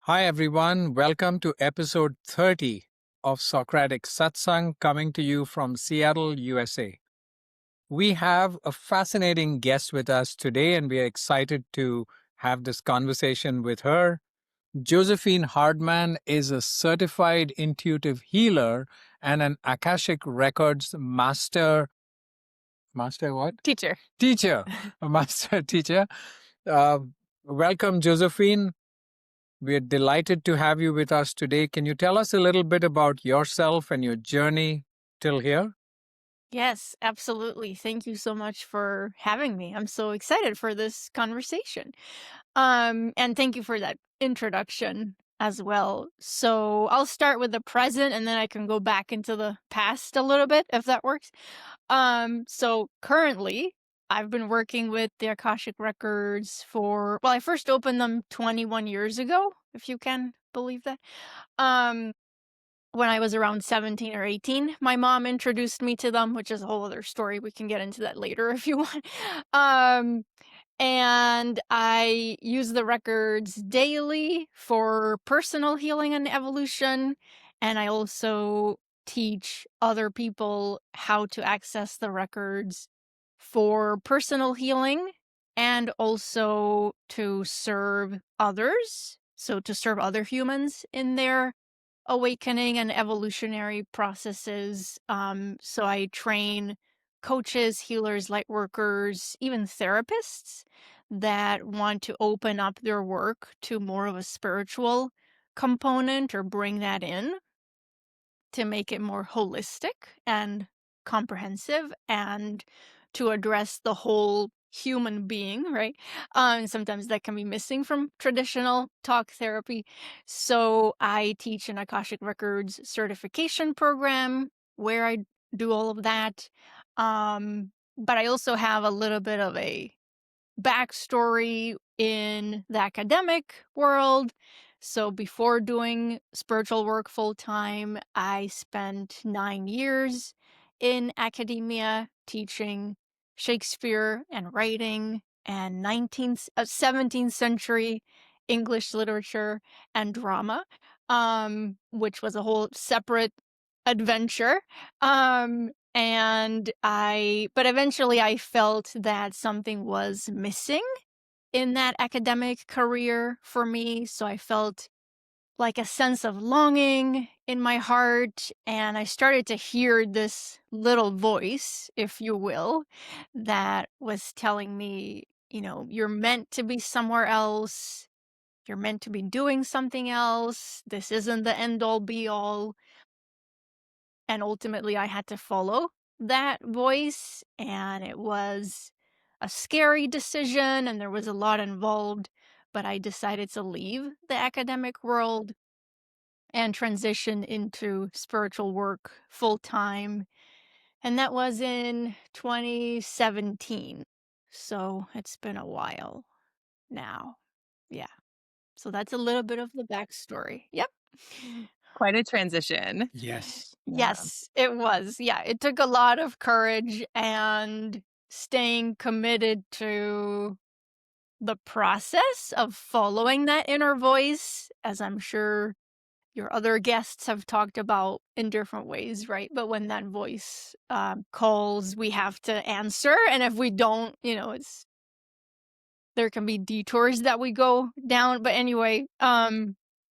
Hi, everyone. Welcome to episode 30 of Socratic Satsang, coming to you from Seattle, USA. We have a fascinating guest with us today, and we are excited to have this conversation with her. Josephine Hardman is a certified intuitive healer and an Akashic Records master what? Teacher. Teacher, a master teacher. Uh, Welcome, Josephine. We're delighted to have you with us today. Can you tell us a little bit about yourself and your journey till here? Yes, absolutely. Thank you so much for having me. I'm so excited for this conversation. And thank you for that introduction as well. So I'll start with the present and then I can go back into the past a little bit if that works. So currently I've been working with the Akashic Records I first opened them 21 years ago, if you can believe that. Um when I was around 17 or 18. My mom introduced me to them, which is a whole other story. We can get into that later if you want. Um, and I use the records daily for personal healing and evolution. And I also teach other people how to access the records for personal healing and also to serve others. So to serve other humans in their awakening and evolutionary processes. So I train coaches, healers, light workers, even therapists that want to open up their work to more of a spiritual component or bring that in to make it more holistic and comprehensive and to address the whole human being, right? And sometimes that can be missing from traditional talk therapy. So I teach an Akashic Records certification program where I do all of that. But I also have a little bit of a backstory in the academic world. So before doing spiritual work full time, I spent 9 years in academia teaching Shakespeare and writing and 17th century English literature and drama, which was a whole separate adventure. But eventually I felt that something was missing in that academic career for me. So I felt like a sense of longing in my heart. And I started to hear this little voice, if you will, that was telling me, you're meant to be somewhere else. You're meant to be doing something else. This isn't the end all be all. And ultimately, I had to follow that voice, and it was a scary decision, and there was a lot involved, but I decided to leave the academic world and transition into spiritual work full time. And that was in 2017. So it's been a while now. Yeah. So that's a little bit of the backstory. Yep. Quite a transition. Yes. Yeah. Yes, it was. Yeah, it took a lot of courage and staying committed to the process of following that inner voice, as I'm sure your other guests have talked about in different ways, right? But when that voice calls, we have to answer. And if we don't, there can be detours that we go down. But anyway,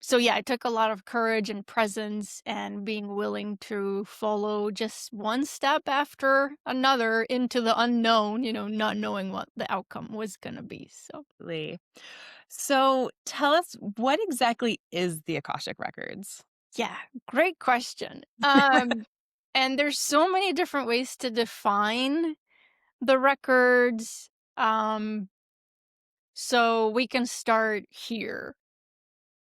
so yeah, it took a lot of courage and presence and being willing to follow just one step after another into the unknown, not knowing what the outcome was going to be. So, Absolutely. So tell us, what exactly is the Akashic Records? yeah, great question. And there's so many different ways to define the records. So we can start here.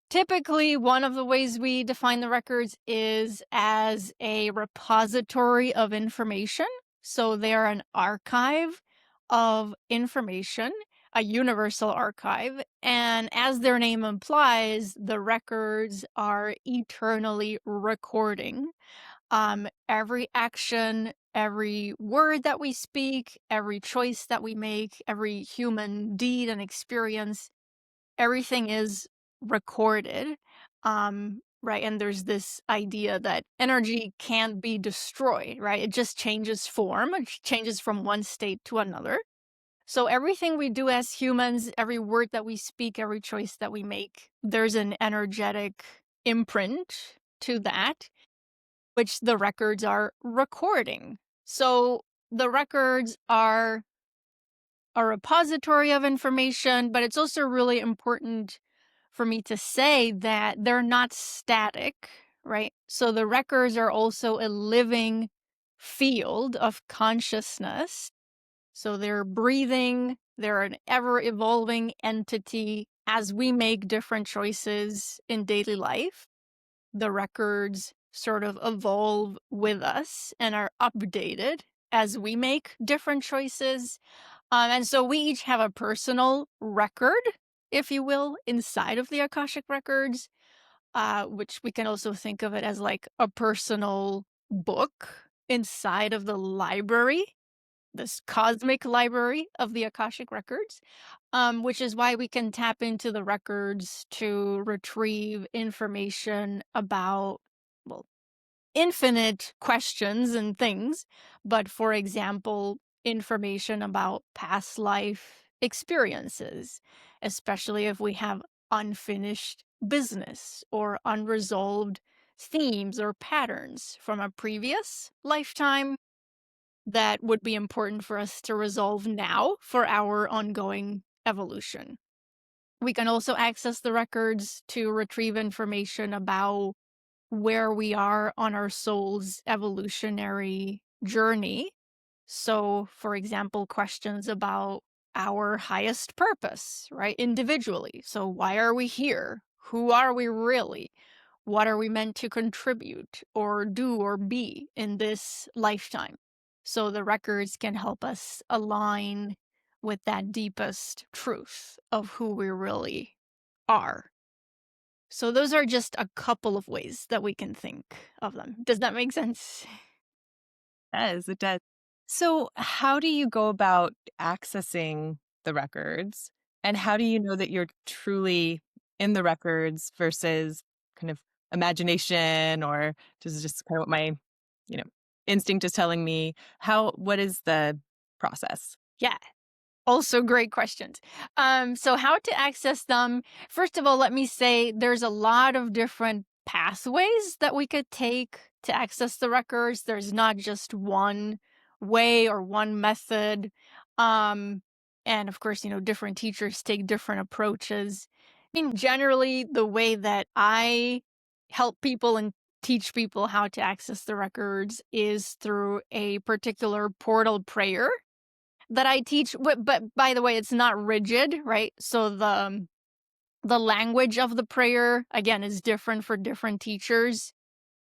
Typically, one of the ways we define the records is as a repository of information. So they're an archive of information, a universal archive. And as their name implies, the records are eternally recording every action, every word that we speak, every choice that we make, every human deed and experience. Everything is recorded. Right. And there's this idea that energy can't be destroyed, right? It just changes form, it changes from one state to another. So everything we do as humans, every word that we speak, every choice that we make, there's an energetic imprint to that, which the records are recording. So the records are a repository of information, but it's also really important for me to say that they're not static, right? So the records are also a living field of consciousness. So they're breathing, they're an ever evolving entity as we make different choices in daily life. The records sort of evolve with us and are updated as we make different choices. And so we each have a personal record, if you will, inside of the Akashic Records, which we can also think of it as like a personal book inside of the library, this cosmic library of the Akashic Records, which is why we can tap into the records to retrieve information about, well, infinite questions and things, but for example, information about past life experiences, especially if we have unfinished business or unresolved themes or patterns from a previous lifetime that would be important for us to resolve now for our ongoing evolution. We can also access the records to retrieve information about where we are on our soul's evolutionary journey. So, for example, questions about our highest purpose, right? Individually. So, why are we here? Who are we really? What are we meant to contribute or do or be in this lifetime? So, the records can help us align with that deepest truth of who we really are. So those are just a couple of ways that we can think of them. Does that make sense? It does. So, how do you go about accessing the records? And how do you know that you're truly in the records versus kind of imagination, or just kind of what my, you know, instinct is telling me? What is the process? Yeah. Also great questions. So how to access them? First of all, let me say there's a lot of different pathways that we could take to access the records. There's not just one way or one method. And of course, different teachers take different approaches. I mean, generally, the way that I help people and teach people how to access the records is through a particular portal prayer that I teach. But by the way, it's not rigid, right? So the language of the prayer, again, is different for different teachers,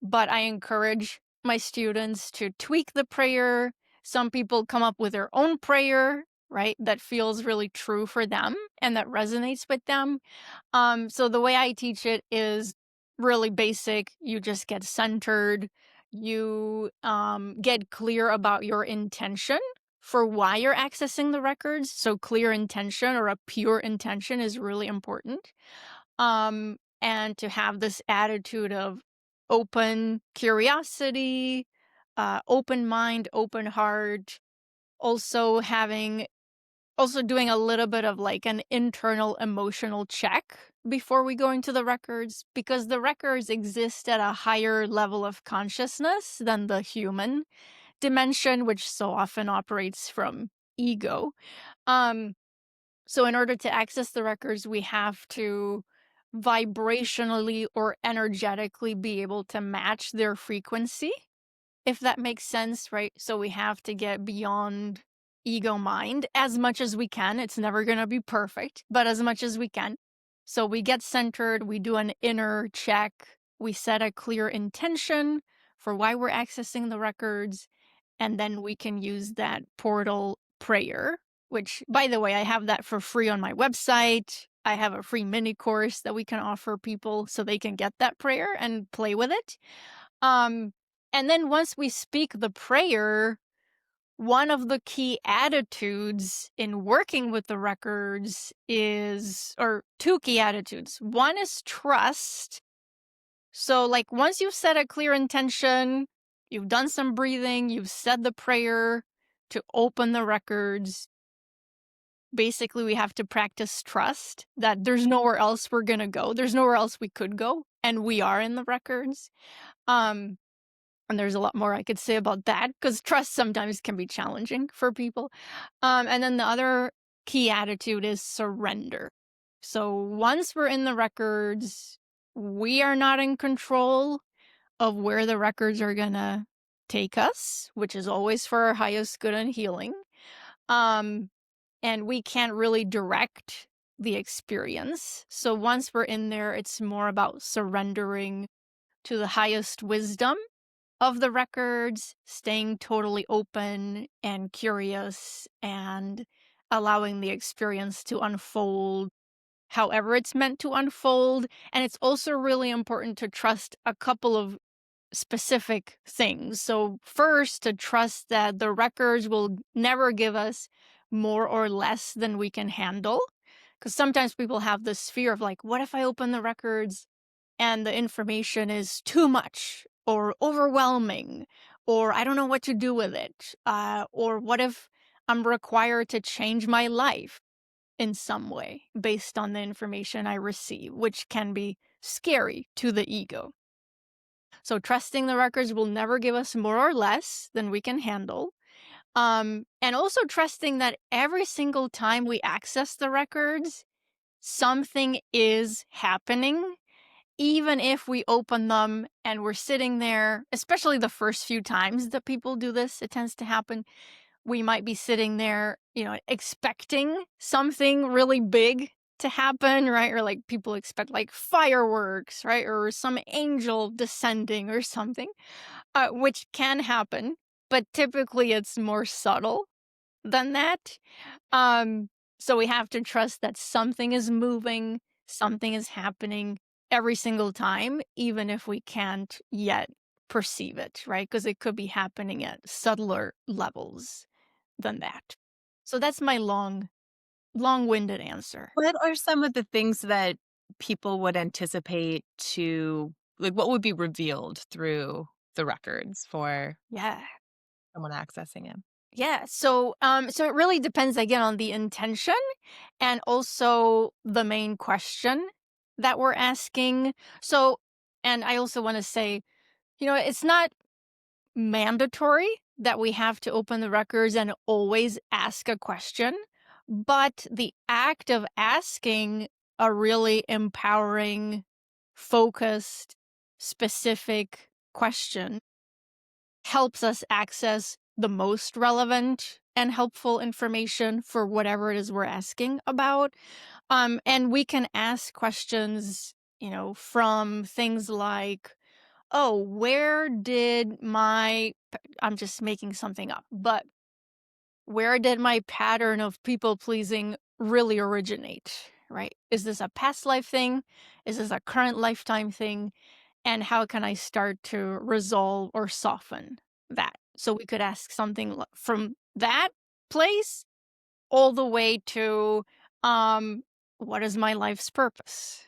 but I encourage my students to tweak the prayer. Some people come up with their own prayer, right? That feels really true for them and that resonates with them. So the way I teach it is really basic. You just get centered. You get clear about your intention for why you're accessing the records. So clear intention or a pure intention is really important. And to have this attitude of open curiosity, open mind, open heart, also doing a little bit of like an internal emotional check before we go into the records, because the records exist at a higher level of consciousness than the human dimension, which so often operates from ego. So in order to access the records, we have to vibrationally or energetically be able to match their frequency, if that makes sense, right? So we have to get beyond ego mind as much as we can. It's never going to be perfect, but as much as we can. So we get centered, we do an inner check, we set a clear intention for why we're accessing the records, and then we can use that portal prayer, which, by the way, I have that for free on my website. I have a free mini course that we can offer people so they can get that prayer and play with it. And then once we speak the prayer, one of the key attitudes in working with the records is, or two key attitudes. One is trust. So, like, once you've set a clear intention, you've done some breathing, you've said the prayer to open the records, basically we have to practice trust that there's nowhere else we're gonna go. There's nowhere else we could go, and we are in the records. Um, and there's a lot more I could say about that because trust sometimes can be challenging for people. And then the other key attitude is surrender. So once we're in the records, we are not in control of where the records are gonna take us, which is always for our highest good and healing. Um, and we can't really direct the experience. So once we're in there, it's more about surrendering to the highest wisdom of the records, staying totally open and curious, and allowing the experience to unfold however it's meant to unfold. And it's also really important to trust a couple of specific things. So, first, to trust that the records will never give us more or less than we can handle. Because sometimes people have this fear of, like, what if I open the records and the information is too much or overwhelming, or I don't know what to do with it? Or what if I'm required to change my life in some way based on the information I receive, which can be scary to the ego. So trusting the records will never give us more or less than we can handle. And also trusting that every single time we access the records, something is happening. Even if we open them and we're sitting there, especially the first few times that people do this, it tends to happen. We might be sitting there, expecting something really big to happen, right? Or like people expect like fireworks, right? Or some angel descending or something, which can happen, but typically it's more subtle than that. Um, so we have to trust that something is moving, something is happening every single time, even if we can't yet perceive it, right? Because it could be happening at subtler levels than that. So that's my long-winded answer. What are some of the things that people would anticipate to, like, what would be revealed through the records for Yeah. someone accessing it? Yeah. So it really depends again on the intention and also the main question that we're asking. So, and I also want to say, it's not mandatory that we have to open the records and always ask a question, but the act of asking a really empowering, focused, specific question helps us access the most relevant and helpful information for whatever it is we're asking about. And we can ask questions, from things like, oh, where did I'm just making something up, but where did my pattern of people pleasing really originate, right? Is this a past life thing? Is this a current lifetime thing? And how can I start to resolve or soften that? So we could ask something from that place all the way to, what is my life's purpose?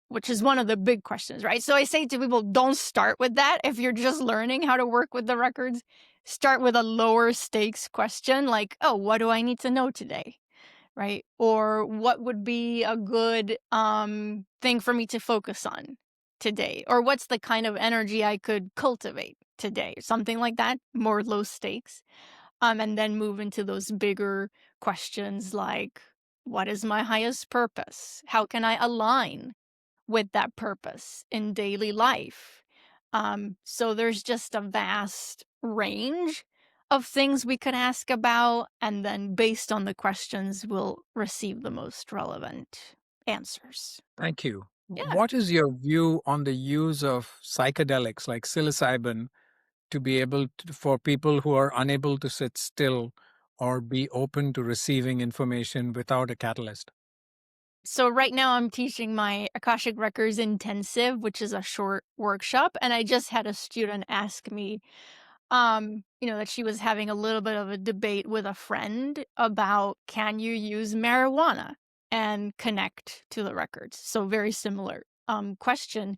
Which is one of the big questions, right? So I say to people, don't start with that. If you're just learning how to work with the records, start with a lower stakes question like, oh, what do I need to know today? Right? Or what would be a good thing for me to focus on today? Or what's the kind of energy I could cultivate today? Something like that, more low stakes. And then move into those bigger questions like, what is my highest purpose? How can I align with that purpose in daily life? So there's just a vast range of things we could ask about, and then based on the questions, we'll receive the most relevant answers. Thank you. Yeah. What is your view on the use of psychedelics like psilocybin to be able to, for people who are unable to sit still or be open to receiving information without a catalyst? So right now I'm teaching my Akashic Records intensive, which is a short workshop, and I just had a student ask me, that she was having a little bit of a debate with a friend about, can you use marijuana and connect to the records? So very similar question.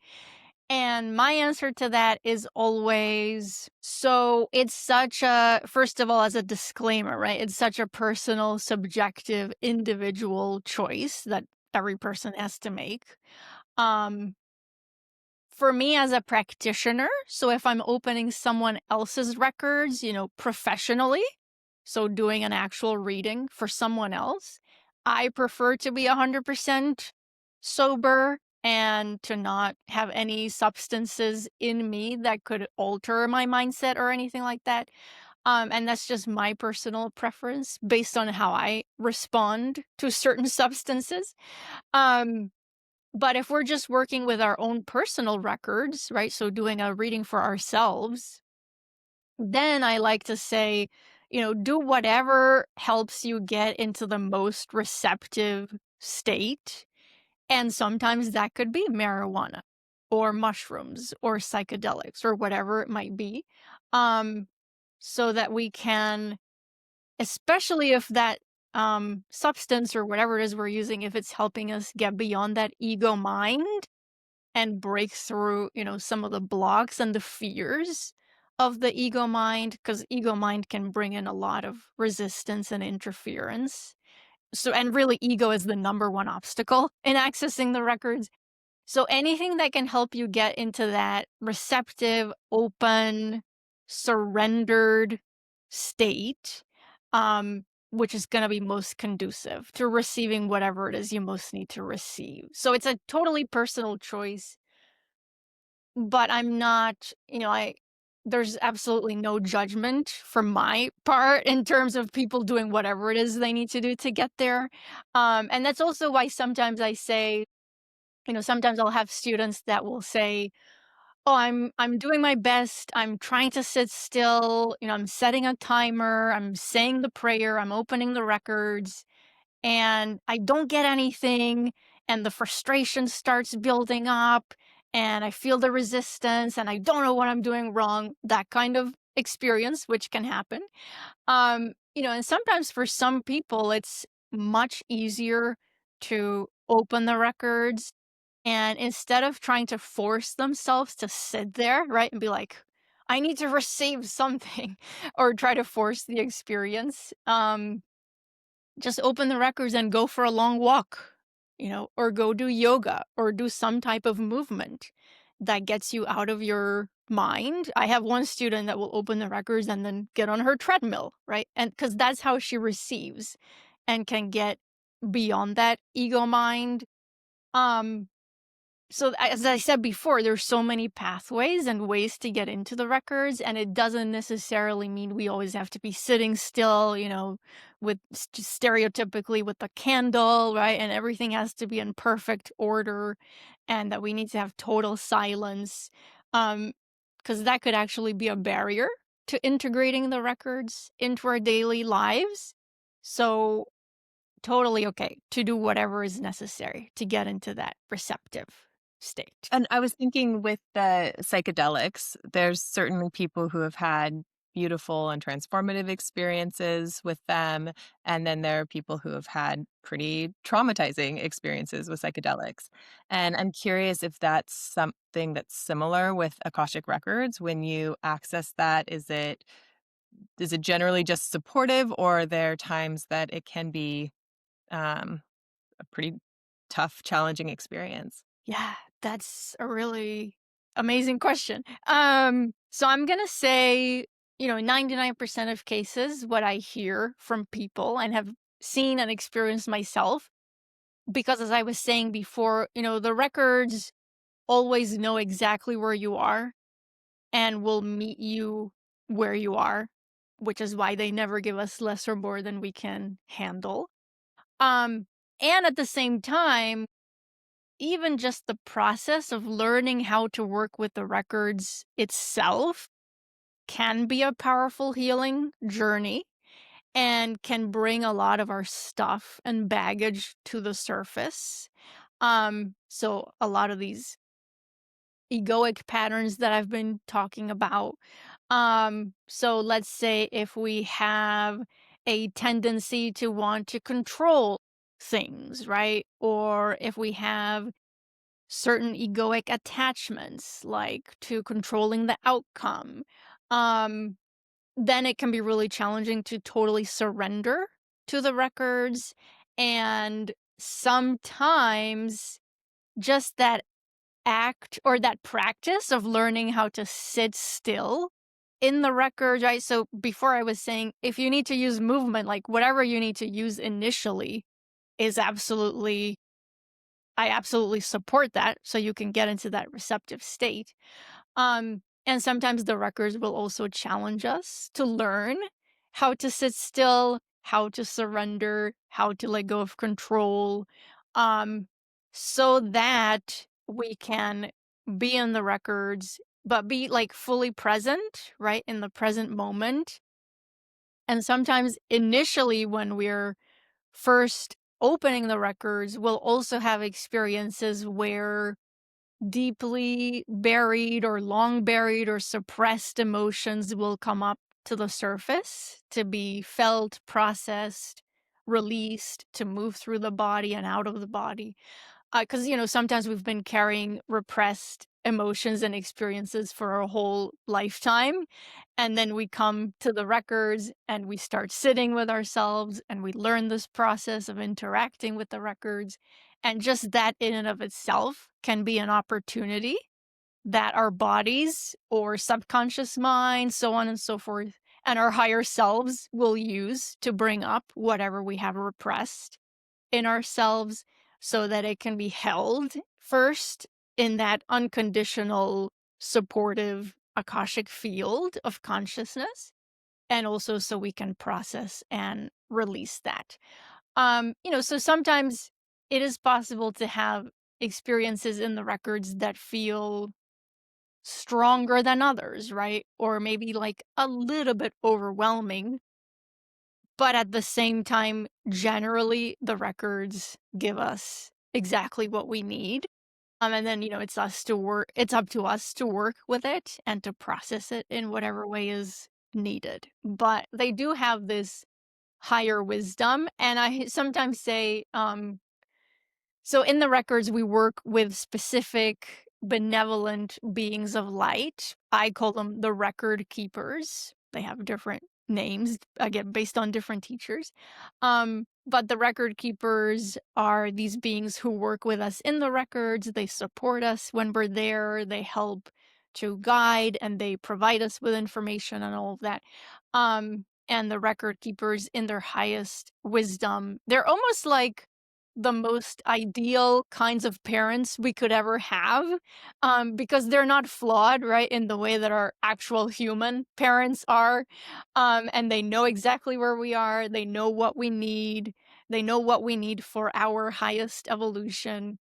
And my answer to that is always, so it's such a, first of all, as a disclaimer, right? It's such a personal, subjective, individual choice that every person has to make. For me as a practitioner, so if I'm opening someone else's records, professionally, so doing an actual reading for someone else, I prefer to be 100% sober and to not have any substances in me that could alter my mindset or anything like that. And that's just my personal preference based on how I respond to certain substances. Um, but if we're just working with our own personal records, right? So doing a reading for ourselves, then I like to say, do whatever helps you get into the most receptive state. And sometimes that could be marijuana or mushrooms or psychedelics or whatever it might be. Um, so that we can, especially if that substance or whatever it is we're using, if it's helping us get beyond that ego mind and break through, some of the blocks and the fears of the ego mind, because ego mind can bring in a lot of resistance and interference. So, and really, ego is the number one obstacle in accessing the records. So, anything that can help you get into that receptive, open, surrendered state, which is going to be most conducive to receiving whatever it is you most need to receive. So, it's a totally personal choice. But I'm not, there's absolutely no judgment from my part in terms of people doing whatever it is they need to do to get there. And that's also why sometimes I say, sometimes I'll have students that will say, "Oh, I'm doing my best. I'm trying to sit still. I'm setting a timer. I'm saying the prayer. I'm opening the records, and I don't get anything, and the frustration starts building up, and I feel the resistance, and I don't know what I'm doing wrong." That kind of experience, which can happen. And sometimes for some people, it's much easier to open the records, and instead of trying to force themselves to sit there, right, and be like, I need to receive something, or try to force the experience, just open the records and go for a long walk, or go do yoga or do some type of movement that gets you out of your mind. I have one student that will open the records and then get on her treadmill, right? And because that's how she receives and can get beyond that ego mind. Um, so as I said before, there's so many pathways and ways to get into the records, and it doesn't necessarily mean we always have to be sitting still, with just stereotypically with the candle, right? And everything has to be in perfect order, and that we need to have total silence, because that could actually be a barrier to integrating the records into our daily lives. So totally okay to do whatever is necessary to get into that receptive state. And I was thinking with the psychedelics, there's certainly people who have had beautiful and transformative experiences with them. And then there are people who have had pretty traumatizing experiences with psychedelics. And I'm curious if that's something that's similar with Akashic Records. When you access that, is it generally just supportive, or are there times that it can be a pretty tough, challenging experience? Yeah, that's a really amazing question. So I'm gonna say, 99% of cases, what I hear from people and have seen and experienced myself, because as I was saying before, the records always know exactly where you are and will meet you where you are, which is why they never give us less or more than we can handle. Um, and at the same time, even just the process of learning how to work with the records itself can be a powerful healing journey and can bring a lot of our stuff and baggage to the surface. So a lot of these egoic patterns that I've been talking about, So let's say if we have a tendency to want to control things, right? Or if we have certain egoic attachments, like to controlling the outcome, um, then it can be really challenging to totally surrender to the records. And sometimes just that act or that practice of learning how to sit still in the records, right? So before I was saying, if you need to use movement, like whatever you need to use initially is I absolutely support that. So you can get into that receptive state. And sometimes the records will also challenge us to learn how to sit still, how to surrender, how to let go of control, um, so that we can be in the records, but be like fully present, right? In the present moment. And sometimes initially, when we're first opening the records, we'll also have experiences where deeply buried or long buried or suppressed emotions will come up to the surface to be felt, processed, released, to move through the body and out of the body. Because, sometimes we've been carrying repressed emotions and experiences for a whole lifetime. And then we come to the records and we start sitting with ourselves and we learn this process of interacting with the records. And just that in and of itself can be an opportunity that our bodies or subconscious mind, so on and so forth, and our higher selves will use to bring up whatever we have repressed in ourselves so that it can be held first in that unconditional, supportive Akashic field of consciousness, and also so we can process and release that. So sometimes it is possible to have experiences in the records that feel stronger than others, right? Or maybe like a little bit overwhelming. But at the same time, generally, the records give us exactly what we need. And then, it's up to us to work with it and to process it in whatever way is needed. But they do have this higher wisdom. And I sometimes say, so in the records, we work with specific benevolent beings of light. I call them the record keepers. They have different names, again, based on different teachers. But the record keepers are these beings who work with us in the records. They support us when we're there. They help to guide and they provide us with information and all of that. And the record keepers, in their highest wisdom, they're almost like the most ideal kinds of parents we could ever have, because they're not flawed, right, in the way that our actual human parents are. And they know exactly where we are. They know what we need. They know what we need for our highest evolution.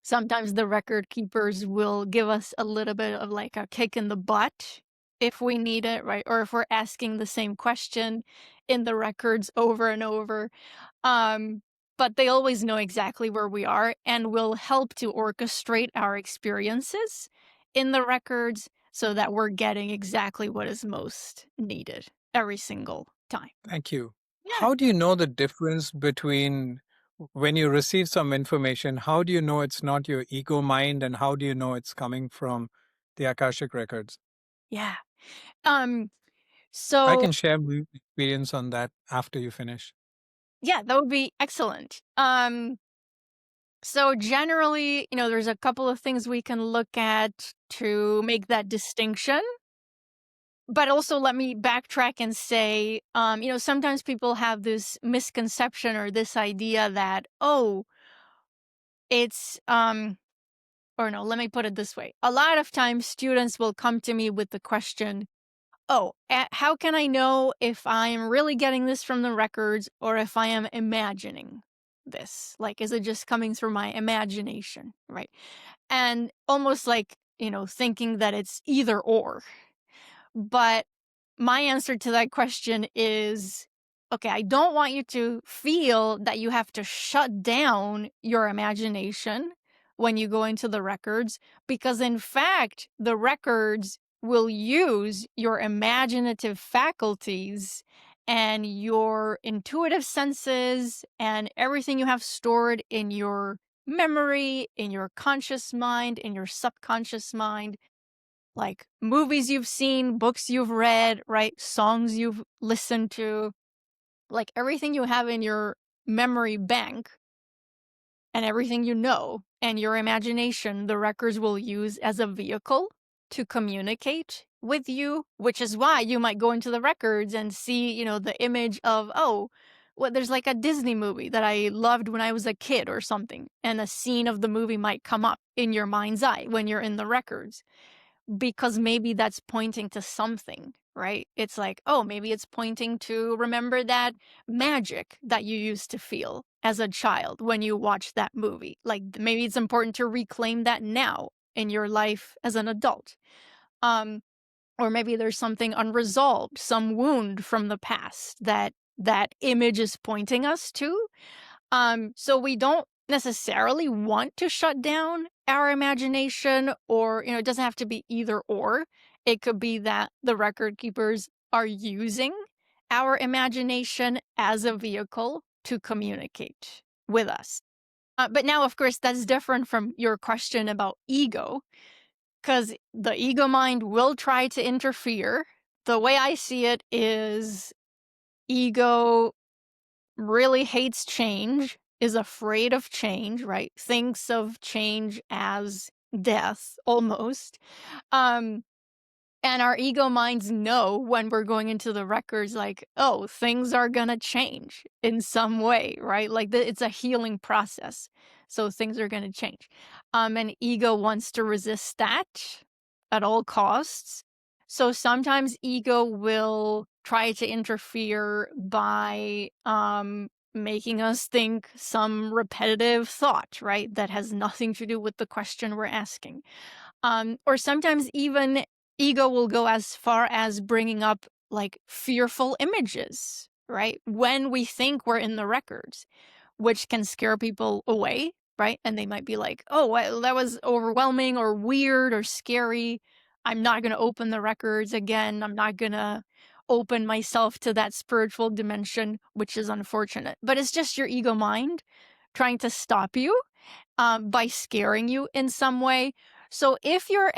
Sometimes the record keepers will give us a little bit of like a kick in the butt if we need it, right? Or if we're asking the same question in the records over and over. Um, but they always know exactly where we are and will help to orchestrate our experiences in the records so that we're getting exactly what is most needed every single time. Thank you. Yeah. How do you know the difference between when you receive some information? How do you know it's not your ego mind, and how do you know it's coming from the Akashic Records? Yeah. Um, I so can share my experience on that after you finish. yeah, that would be excellent. So generally, there's a couple of things we can look at to make that distinction. But also let me backtrack and say, sometimes people have this misconception or this idea that, oh, it's, or no, let me put it this way. A lot of times students will come to me with the question, oh, how can I know if I'm really getting this from the records or if I am imagining this? Like, is it just coming through my imagination, right? And almost like, thinking that it's either or. But my answer to that question is, okay, I don't want you to feel that you have to shut down your imagination when you go into the records, because in fact, the records will use your imaginative faculties and your intuitive senses and everything you have stored in your memory, in your conscious mind, in your subconscious mind, like movies you've seen, books you've read, right? Songs you've listened to, like everything you have in your memory bank and everything you know and your imagination, the records will use as a vehicle to communicate with you, which is why you might go into the records and see, the image of, oh, well, there's like a Disney movie that I loved when I was a kid or something, and a scene of the movie might come up in your mind's eye when you're in the records because maybe that's pointing to something, right? It's like, oh, maybe it's pointing to remember that magic that you used to feel as a child when you watched that movie. Like maybe it's important to reclaim that now in your life as an adult. Or maybe there's something unresolved, some wound from the past that image is pointing us to. So we don't necessarily want to shut down our imagination, or, it doesn't have to be either or. It could be that the record keepers are using our imagination as a vehicle to communicate with us. But now, of course, that's different from your question about ego, because the ego mind will try to interfere. The way I see it is ego really hates change, is afraid of change, right? Thinks of change as death almost. Um, and our ego minds know when we're going into the records, like, oh, things are gonna change in some way, right? Like it's a healing process. So things are gonna change. And ego wants to resist that at all costs. So sometimes ego will try to interfere by making us think some repetitive thought, right? That has nothing to do with the question we're asking. Or sometimes even ego will go as far as bringing up like fearful images, right? When we think we're in the records, which can scare people away, right? And they might be like, oh, well, that was overwhelming or weird or scary. I'm not going to open the records again. I'm not going to open myself to that spiritual dimension, which is unfortunate. But it's just your ego mind trying to stop you by scaring you in some way. So if you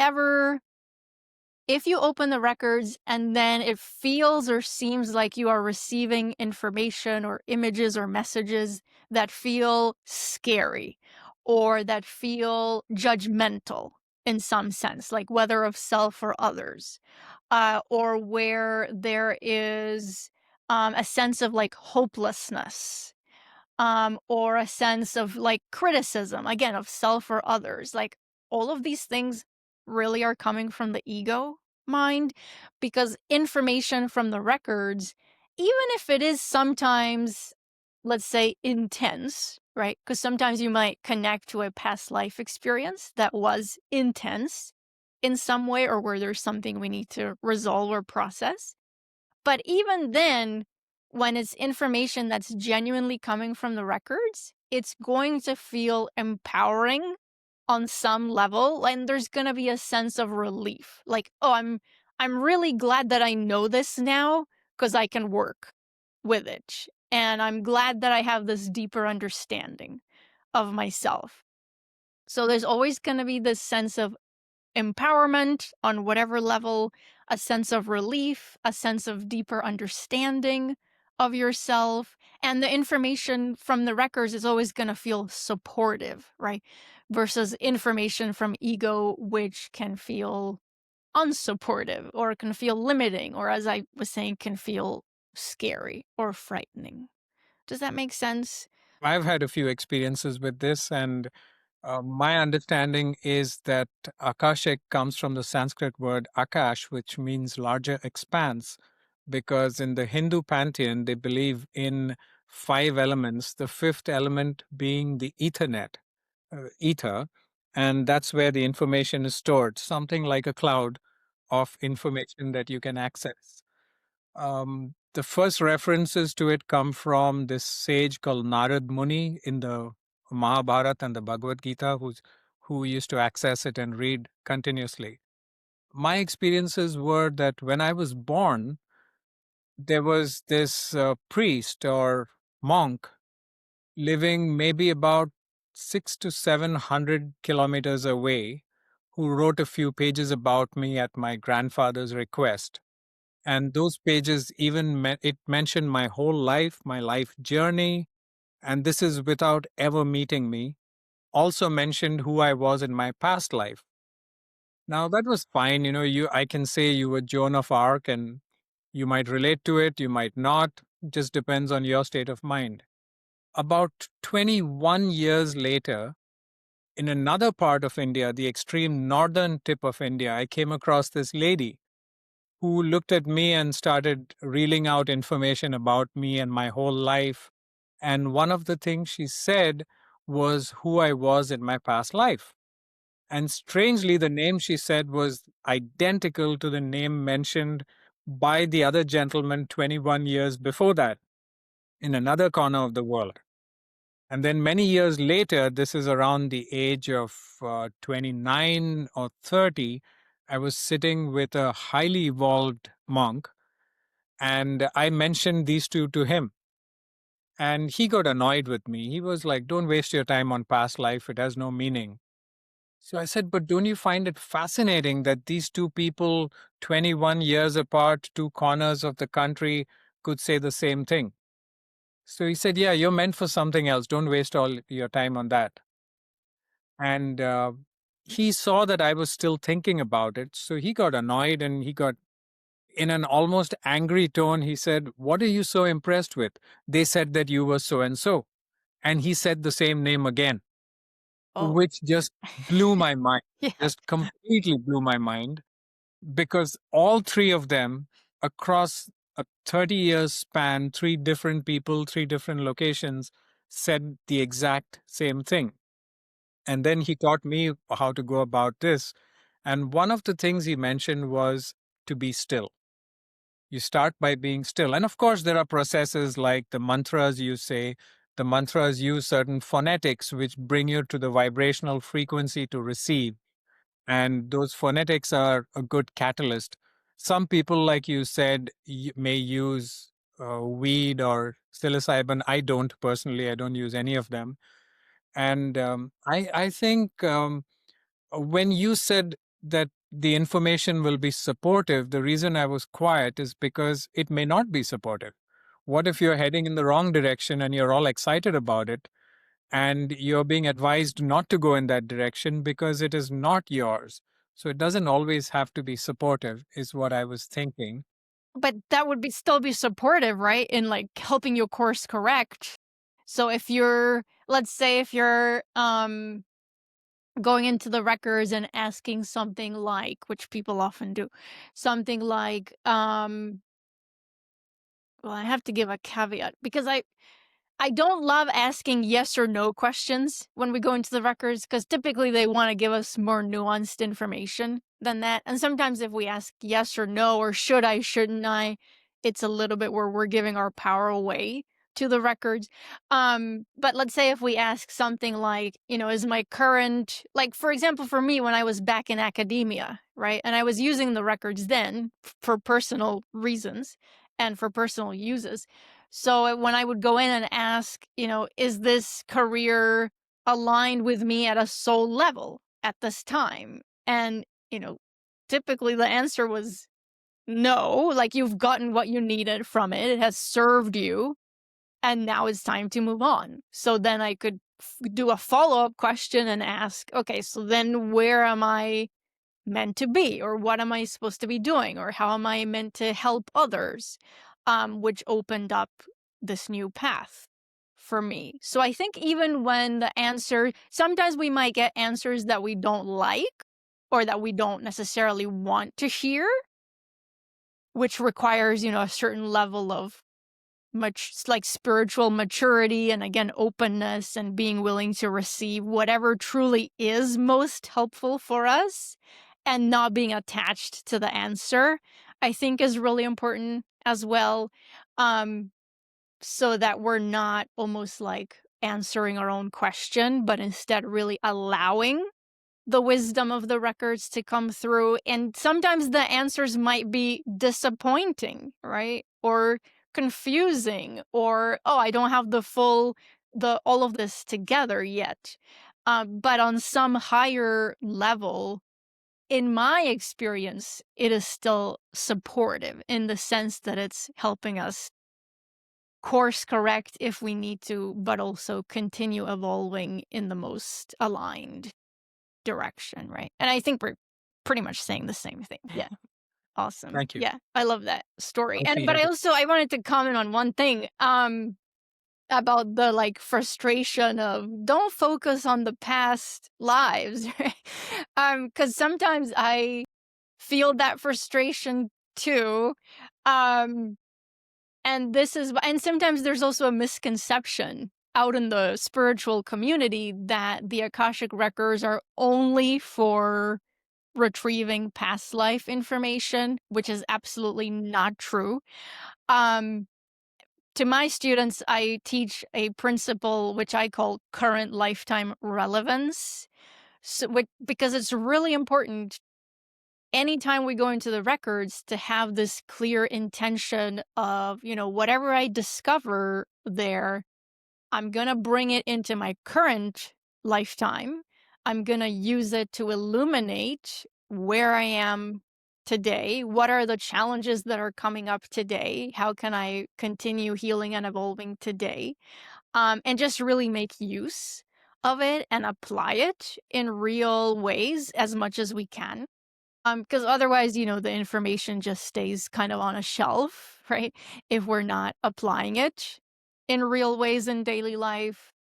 open the records and then it feels or seems like you are receiving information or images or messages that feel scary or that feel judgmental in some sense, like whether of self or others, or where there is a sense of like hopelessness, or a sense of like criticism, again, of self or others. Like all of these things really are coming from the ego mind, because information from the records, even if it is sometimes, let's say, intense, right? Because sometimes you might connect to a past life experience that was intense in some way, or where there's something we need to resolve or process. But even then, when it's information that's genuinely coming from the records, it's going to feel empowering on some level, and there's going to be a sense of relief. Like, oh, I'm really glad that I know this now because I can work with it. And I'm glad that I have this deeper understanding of myself. So there's always going to be this sense of empowerment on whatever level, a sense of relief, a sense of deeper understanding of yourself. And the information from the records is always going to feel supportive, right? Versus information from ego, which can feel unsupportive or can feel limiting, or as I was saying, can feel scary or frightening. Does that make sense? I've had a few experiences with this, and my understanding is that Akashic comes from the Sanskrit word Akash, which means larger expanse, because in the Hindu pantheon, they believe in five elements, the fifth element being the Ethernet, ether, and that's where the information is stored, something like a cloud of information that you can access. The first references to it come from this sage called Narad Muni in the Mahabharata and the Bhagavad Gita, who used to access it and read continuously. my experiences were that when I was born, there was this priest or monk living maybe about 600 to 700 kilometers away, who wrote a few pages about me at my grandfather's request. And those pages even it mentioned my whole life, my life journey, and this is without ever meeting me. Also mentioned who I was in my past life. Now that was fine, I can say you were Joan of Arc, and you might relate to it, you might not. Just depends on your state of mind. About 21 years later, in another part of India, the extreme northern tip of India, I came across this lady who looked at me and started reeling out information about me and my whole life. And one of the things she said was who I was in my past life. And strangely, the name she said was identical to the name mentioned by the other gentleman 21 years before that in another corner of the world. And then many years later, this is around the age of 29 or 30, I was sitting with a highly evolved monk, and I mentioned these two to him. And he got annoyed with me. He was like, "Don't waste your time on past life, it has no meaning." So I said, "But don't you find it fascinating that these two people, 21 years apart, two corners of the country, could say the same thing?" So he said, "Yeah, you're meant for something else. Don't waste all your time on that." And he saw that I was still thinking about it. So he got annoyed, and he got, in an almost angry tone, he said, "What are you so impressed with? They said that you were so and so." And he said the same name again, Oh, which just blew my mind, yeah. just completely blew my mind, because all three of them, across a 30 years span, three different people, three different locations, said the exact same thing. And then he taught me how to go about this. And one of the things he mentioned was to be still. You start by being still. And of course, there are processes like the mantras you say. The mantras use certain phonetics which bring you to the vibrational frequency to receive. And those phonetics are a good catalyst. Some people, like you said, may use weed or psilocybin. I don't personally, I don't use any of them. And I think when you said that the information will be supportive, the reason I was quiet is because it may not be supportive. What if you're heading in the wrong direction and you're all excited about it, and you're being advised not to go in that direction because it is not yours? So it doesn't always have to be supportive, is what I was thinking. But that would be still be supportive, right? In like helping you course correct. So if you're, let's say if you're going into the records and asking something like, which people often do, something like well, I have to give a caveat because I don't love asking yes or no questions when we go into the records because typically they want to give us more nuanced information than that. And sometimes if we ask yes or no or should I, shouldn't I, it's a little bit where we're giving our power away to the records. But let's say if we ask something like, is my current, like for example, for me when I was back in academia, right? And I was using the records then for personal reasons and for personal uses. So when I would go in and ask, is this career aligned with me at a soul level at this time? And, typically the answer was no, like you've gotten what you needed from it. It has served you. And now it's time to move on. So then I could do a follow-up question and ask, okay, so then where am I meant to be, or what am I supposed to be doing, or how am I meant to help others, which opened up this new path for me. So I think even when the answer, sometimes we might get answers that we don't like or that we don't necessarily want to hear, which requires, a certain level of much like spiritual maturity and again openness and being willing to receive whatever truly is most helpful for us and not being attached to the answer, I think is really important as well. So that we're not almost like answering our own question, but instead really allowing the wisdom of the records to come through. And sometimes the answers might be disappointing, right? Or confusing, or, oh, I don't have all of this together yet. But on some higher level, in my experience, it is still supportive in the sense that it's helping us course correct if we need to, but also continue evolving in the most aligned direction, right? And I think we're pretty much saying the same thing. Yeah. Awesome. Thank you. Yeah. I love that story. Hope we But have I wanted to comment on one thing about the like frustration of don't focus on the past lives, right? Cuz sometimes I feel that frustration too. Um and sometimes there's also a misconception out in the spiritual community that the Akashic records are only for retrieving past life information, which is absolutely not true. Um, to my students, I teach a principle which I call current lifetime relevance. Because it's really important anytime we go into the records to have this clear intention of, whatever I discover there, I'm going to bring it into my current lifetime. I'm going to use it to illuminate where I am today. What are the challenges that are coming up today? How can I continue healing and evolving today? And just really make use of it and apply it in real ways as much as we can. Because otherwise, the information just stays kind of on a shelf, right? If we're not applying it in real ways in daily life.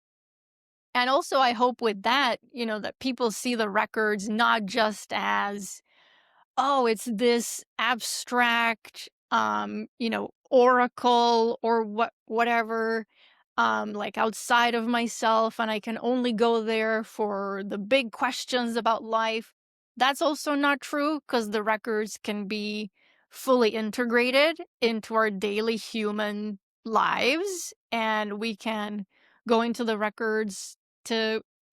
And also, I hope with that, that people see the records not just as, oh, it's this abstract, oracle or whatever, like outside of myself, and I can only go there for the big questions about life. That's also not true, because the records can be fully integrated into our daily human lives, and we can go into the records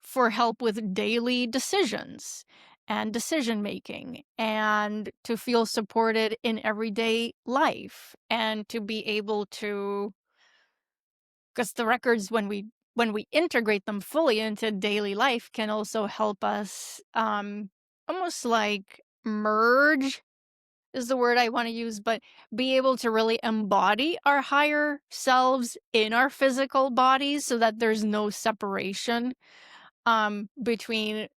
for help with daily decisions and decision making, and to feel supported in everyday life, and to be able to, because the records, when we integrate them fully into daily life, can also help us almost like merge is the word I want to use, but be able to really embody our higher selves in our physical bodies, so that there's no separation between,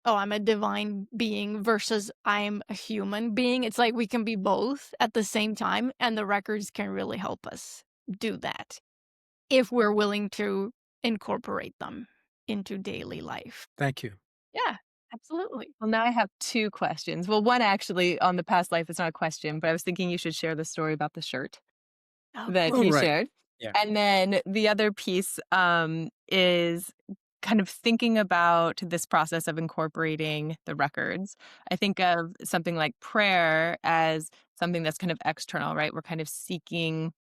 oh, I'm a divine being versus I'm a human being. It's like we can be both at the same time, and the records can really help us do that if we're willing to incorporate them into daily life. Thank you. Yeah, absolutely. Well, now I have two questions. Well, one actually on the past life is not a question, but I was thinking you should share the story about the shirt that Oh, you right. shared. Yeah. And then the other piece is kind of thinking about this process of incorporating the records. I think of something like prayer as something that's kind of external, right? We're kind of seeking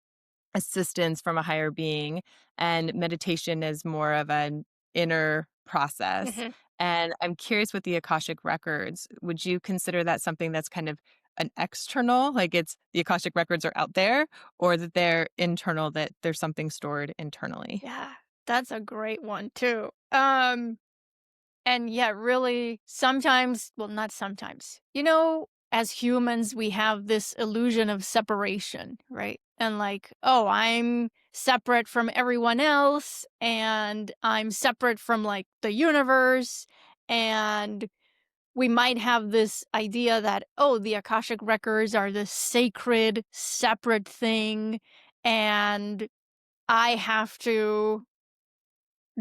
assistance from a higher being, and meditation is more of an inner process. Mhm. And I'm curious with the Akashic records, would you consider that something that's kind of an external, like it's the Akashic records are out there, or that they're internal, that there's something stored internally? Yeah, that's a great one too. And yeah, really, sometimes, well, not sometimes. As humans, we have this illusion of separation, right? And like, oh, I'm separate from everyone else, and I'm separate from like the universe. And we might have this idea that, oh, the Akashic records are this sacred, separate thing, and I have to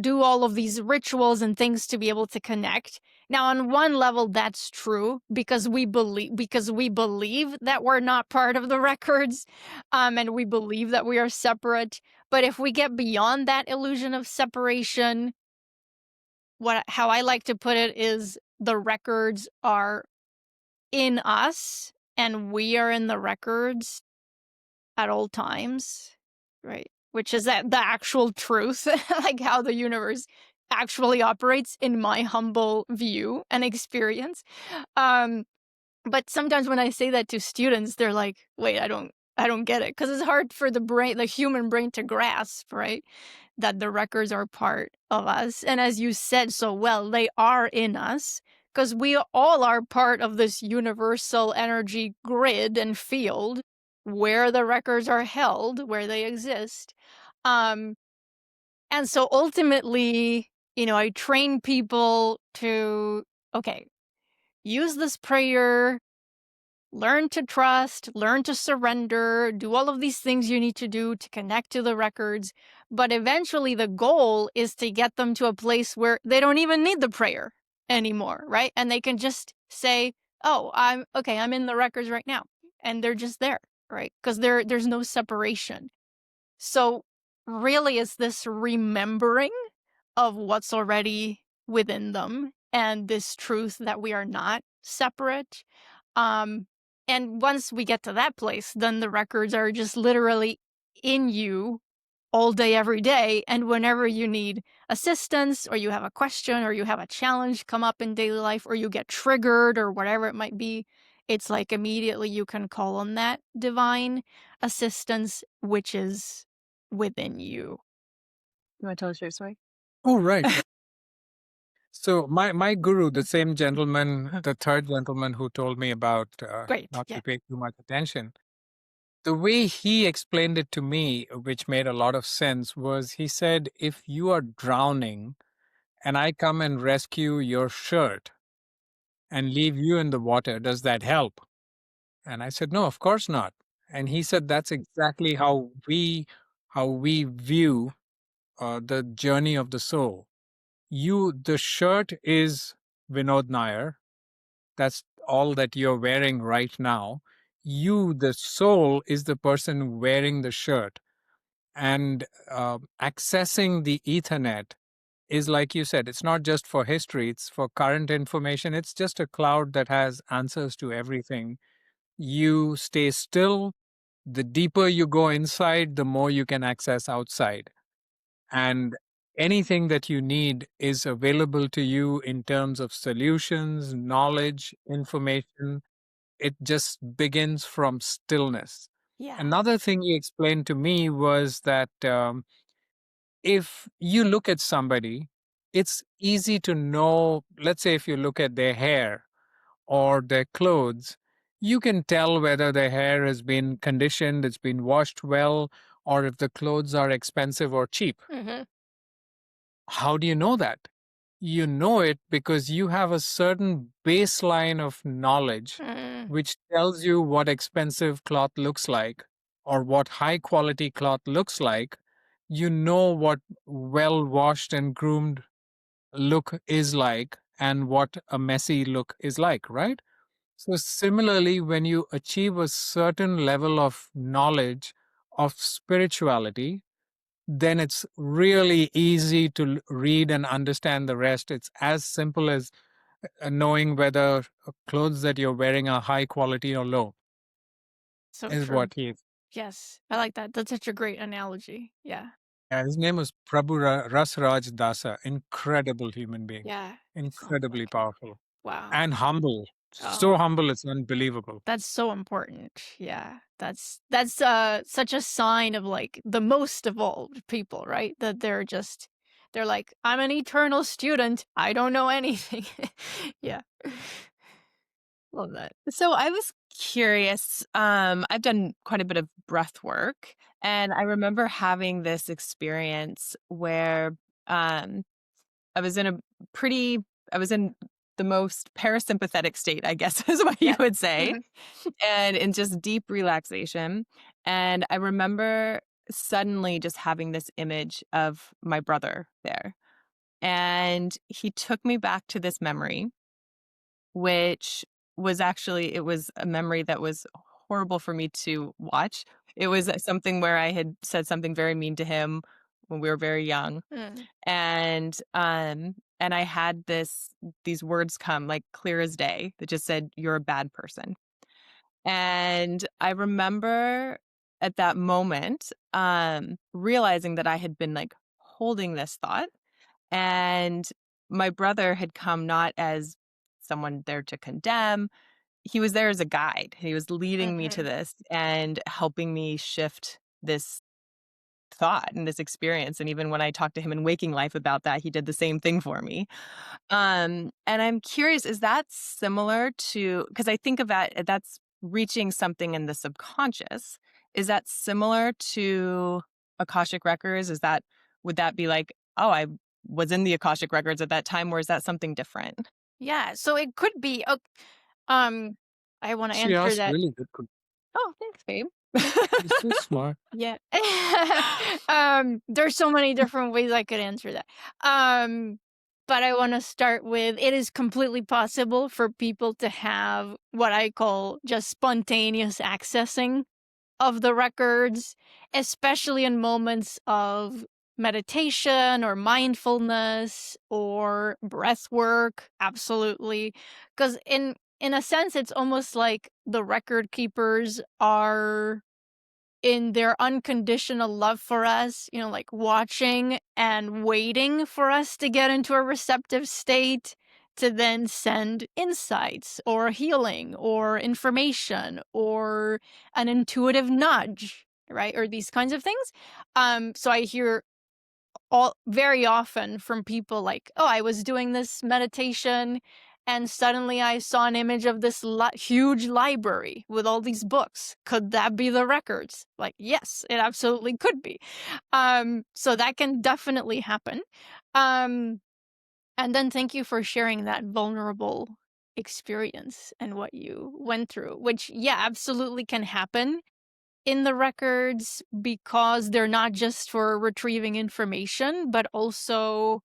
do all of these rituals and things to be able to connect. Now, on one level, that's true because we believe that we're not part of the records, and we believe that we are separate. But if we get beyond that illusion of separation, how I like to put it is the records are in us, and we are in the records at all times, right? Which is that the actual truth, like how the universe actually operates in my humble view and experience. But sometimes when I say that to students, they're like, "Wait, I don't get it," because it's hard for the human brain to grasp, right? That the records are part of us. And as you said so well, they are in us because we all are part of this universal energy grid and field where the records are held, where they exist. Um, and so ultimately, I train people to, okay, use this prayer, learn to trust, learn to surrender, do all of these things you need to do to connect to the records. But eventually, the goal is to get them to a place where they don't even need the prayer anymore, right? And they can just say, "Oh, I'm in the records right now," and they're just there, right? Because there's no separation. So, really, it's this remembering of what's already within them and this truth that we are not separate. Um, and once we get to that place, then the records are just literally in you all day, every day. And whenever you need assistance, or you have a question, or you have a challenge come up in daily life, or you get triggered, or whatever it might be, it's like immediately you can call on that divine assistance, which is within you. You want to tell us your story? Oh, right. So my guru, the same gentleman, the third gentleman who told me about Great. not Yeah. to pay too much attention, the way he explained it to me, which made a lot of sense, was he said, if you are drowning and I come and rescue your shirt and leave you in the water, does that help? And I said, no, of course not. And he said, that's exactly how we view the journey of the soul. The shirt is Vinod Nair. That's all that you're wearing right now. You, the soul, is the person wearing the shirt. And accessing the Ethernet is, like you said, it's not just for history, it's for current information. It's just a cloud that has answers to everything. You stay still. The deeper you go inside, the more you can access outside. And anything that you need is available to you in terms of solutions, knowledge, information. It just begins from stillness. Yeah. Another thing he explained to me was that if you look at somebody, it's easy to know. Let's say if you look at their hair or their clothes, you can tell whether their hair has been conditioned, it's been washed well, or if the clothes are expensive or cheap. Mm-hmm. How do you know that? You know it because you have a certain baseline of knowledge Mm. which tells you what expensive cloth looks like or what high quality cloth looks like. You know what well washed and groomed look is like and what a messy look is like, right? So, similarly, when you achieve a certain level of knowledge of spirituality, then it's really easy to read and understand the rest. It's as simple as knowing whether clothes that you're wearing are high quality or low, So is true. what he. Yes, I like that. That's such a great analogy. Yeah. Yeah, his name was Prabhu Rasraj Dasa. Incredible human being, Yeah. Sounds incredibly like. powerful Wow. and humble. Oh, So humble, it's unbelievable. that's so important. Yeah. That's such a sign of like the most evolved people, right? That they're like, I'm an eternal student. I don't know anything. Yeah. Love that. So I was curious. I've done quite a bit of breath work, and I remember having this experience where um, I was in a pretty, I was in the most parasympathetic state, I guess is what you Yeah. would say, Mhm. and in just deep relaxation. And I remember suddenly just having this image of my brother there. And he took me back to this memory, which was actually, it was a memory that was horrible for me to watch. It was something where I had said something very mean to him when we were very young, Mm. and I had these words come like clear as day that just said, "You're a bad person." And I remember at that moment, realizing that I had been like holding this thought, And my brother had come not as someone there to condemn. He was there as a guide. He was leading me to Mhm. this and helping me shift this thought and this experience. And even when I talked to him in waking life about that, he did the same thing for me. And I'm curious, is that similar to, because I think of that's reaching something in the subconscious. Is that similar to Akashic Records? Would that be like, oh, I was in the Akashic Records at that time, or is that something different? Yeah, so it could be. Um, I want to She answer asked that. really good. Oh, thanks, babe. You're so smart. Yeah. There's so many different ways I could answer that. Um, but I want to start with it is completely possible for people to have what I call just spontaneous accessing of the records, especially in moments of meditation or mindfulness or breath work. Absolutely. Because in a sense, it's almost like the record keepers are in their unconditional love for us, like watching and waiting for us to get into a receptive state to then send insights or healing or information or an intuitive nudge, right? Or these kinds of things. So I hear all very often from people like, "Oh, I was doing this meditation and suddenly I saw an image of this huge library with all these books. Could that be the records?" Like, yes, it absolutely could be. So that can definitely happen. Um, and then thank you for sharing that vulnerable experience and what you went through, which, yeah, absolutely can happen in the records because they're not just for retrieving information, but also,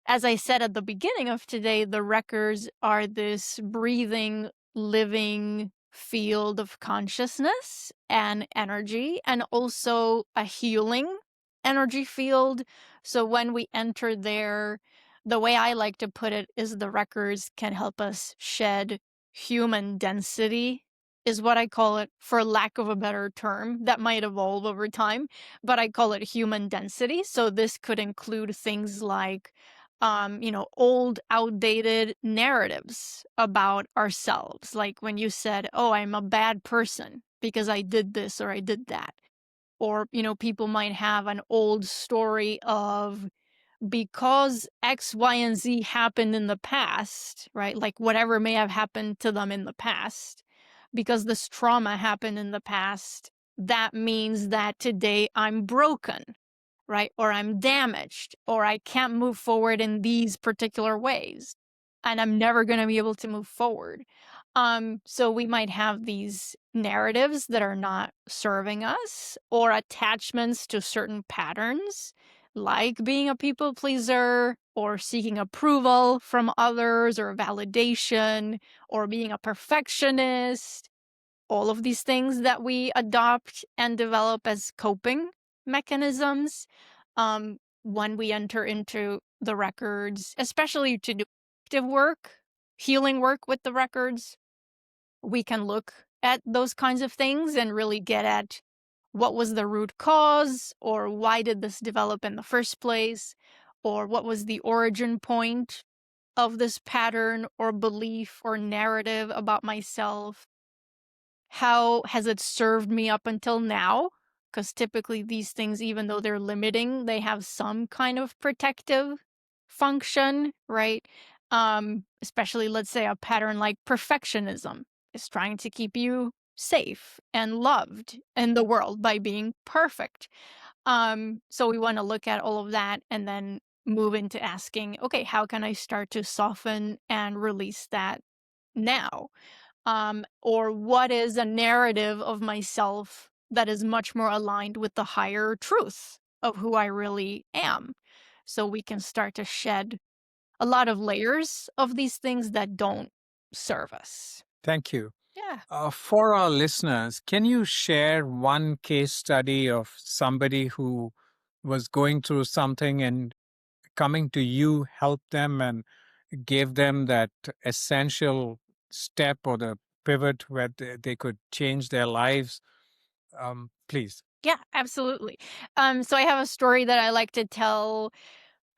as I said at the beginning of today, the records are this breathing, living field of consciousness and energy, and also a healing energy field. So when we enter there, the way I like to put it is the records can help us shed human density, is what I call it, for lack of a better term. That might evolve over time, but I call it human density. So this could include things like old, outdated narratives about ourselves. Like when you said, "Oh, I'm a bad person because I did this or I did that." Or, people might have an old story of because X, Y, and Z happened in the past, right? Like whatever may have happened to them in the past, because this trauma happened in the past, that means that today I'm broken, right? Or I'm damaged, or I can't move forward in these particular ways, and I'm never going to be able to move forward. So we might have these narratives that are not serving us, or attachments to certain patterns, like being a people pleaser, or seeking approval from others, or validation, or being a perfectionist, all of these things that we adopt and develop as coping mechanisms when we enter into the records, especially to do active work, healing work with the records. We can look at those kinds of things and really get at what was the root cause, or why did this develop in the first place, or what was the origin point of this pattern or belief or narrative about myself. How has it served me up until now? Because typically these things, even though they're limiting, they have some kind of protective function, right? Especially, let's say, a pattern like perfectionism is trying to keep you safe and loved in the world by being perfect. So we want to look at all of that and then move into asking, okay, how can I start to soften and release that now? Or what is a narrative of myself that is much more aligned with the higher truth of who I really am. So we can start to shed a lot of layers of these things that don't serve us. Thank you. Yeah. For our listeners, can you share one case study of somebody who was going through something and coming to you helped them and gave them that essential step or the pivot where they could change their lives? Please. Yeah, absolutely. So I have a story that I like to tell